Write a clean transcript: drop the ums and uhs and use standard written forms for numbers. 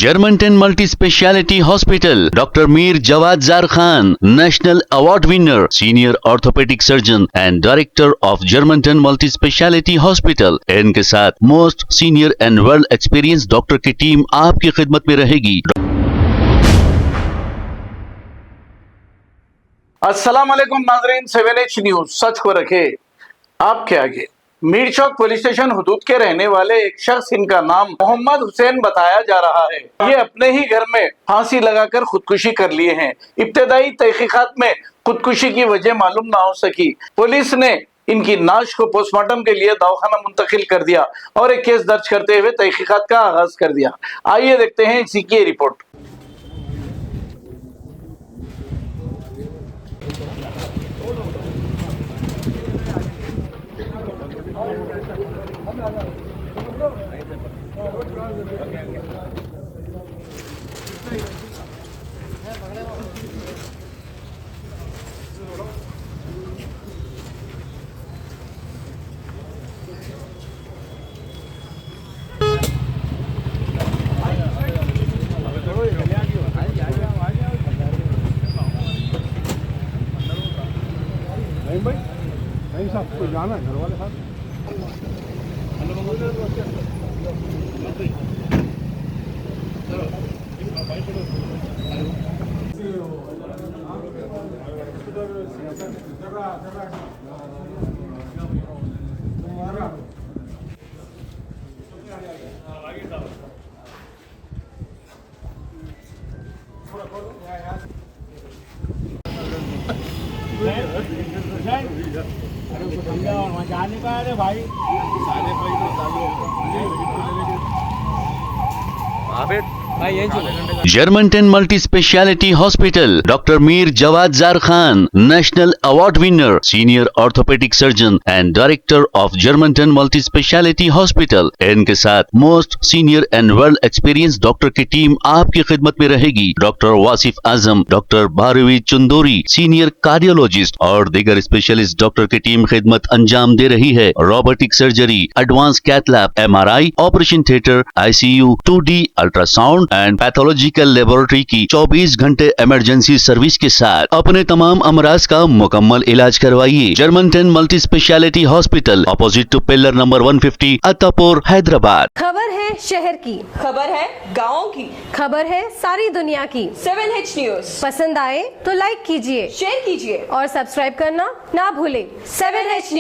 Germanton multi speciality hospital, doctor Mir Jawad Jar Khan, national award winner, senior orthopaedic surgeon and director of Germanton multi speciality hospital. इनके साथ most senior and well experience doctor की team आपकी खिदमत में रहेगी। अस्सलाम वालेकुम नाज़रीन, 7H न्यूज सच को रखे आपके आगे। मीर चौक पुलिस स्टेशन हुदूद के रहने वाले एक शख्स, इनका नाम मोहम्मद हुसैन बताया जा रहा है, ये अपने ही घर में फांसी लगाकर खुदकुशी कर लिए हैं। इब्तदाई तहकीकात में खुदकुशी की वजह मालूम ना हो सकी। पुलिस ने इनकी नाश को पोस्टमार्टम के लिए दवाखाना मुंतकिल कर दिया और एक केस दर्ज करते हुए तहकीकात का आगाज कर दिया। आइए देखते हैं इसी की रिपोर्ट। नहीं साहब, कोई जाना है घर वाले साहब। जाने का है भाई, Germanton multi speciality hospital, doctor Mir Jawad Jar Khan, national award winner, senior orthopaedic surgeon and director of Germanton multi speciality hospital. इनके साथ most senior and well experience doctor की टीम आपकी खिदमत में रहेगी। Doctor Wasif Azam, doctor Bharvi Chandori, senior cardiologist और दीगर स्पेशलिस्ट डॉक्टर की टीम खिदमत अंजाम दे रही है। Robotic surgery, advance cath lab, MRI, operation theatre, ICU, 2D ultrasound and pathological laboratory की 24 घंटे इमरजेंसी सर्विस के साथ अपने तमाम अमराज का मुकम्मल इलाज करवाइए। Germanton multi speciality hospital, opposite to pillar number 150, Attapur, Hyderabad. खबर है शहर की, खबर है गाँव की, खबर है सारी दुनिया की। 7H न्यूज पसंद आए तो लाइक कीजिए, शेयर कीजिए और सब्सक्राइब करना ना भूलें। 7H news.